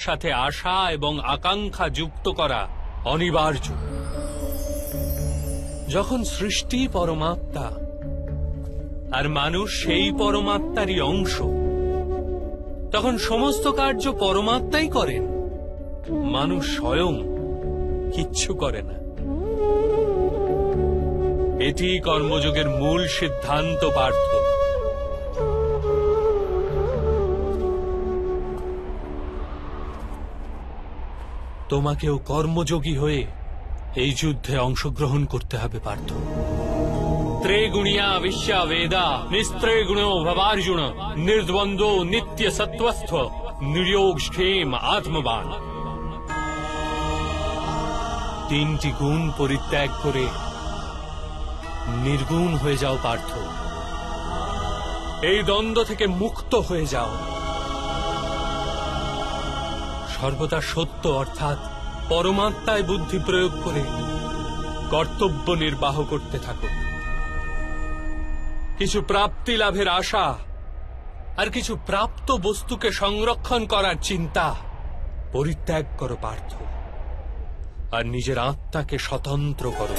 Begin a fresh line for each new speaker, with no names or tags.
সাথে আশা এবং আকাঙ্ক্ষা যুক্ত করা অনিবার্য। যখন সৃষ্টি পরমাত্মা আর মানুষ সেই পরমাত্মারই অংশ, তখন সমস্ত কার্য পরমাত্মাই করেন, মানুষ স্বয়ং কিচ্ছু করে না। এটি কর্মযোগের মূল সিদ্ধান্ত পার্থ। তোমাকেও কর্মযোগী হয়ে এই যুদ্ধে অংশগ্রহণ করতে হবে পার্থ। ত্রেগুণিয়া বিশ্বা বেদা নিস্ত্রেগুণো ভবার্জুন নির্দ্বন্দ্ব নিত্য সত্ত্বস্থ নির্যোগ ক্ষেম আত্মবান। তিনটি গুণ পরিত্যাগ করে নির্গুণ হয়ে যাও পার্থ। এই দ্বন্দ্ব থেকে মুক্ত হয়ে যাও। সর্বদা সত্য অর্থাৎ পরমাত্মায় বুদ্ধি প্রয়োগ করে কর্তব্য নির্বাহ করতে থাকো। কিছু প্রাপ্তি লাভের আশা আর কিছু প্রাপ্ত বস্তুকে সংরক্ষণ করার চিন্তা পরিত্যাগ করো পার্থ, আর নিজের আত্মাকে স্বতন্ত্র করো।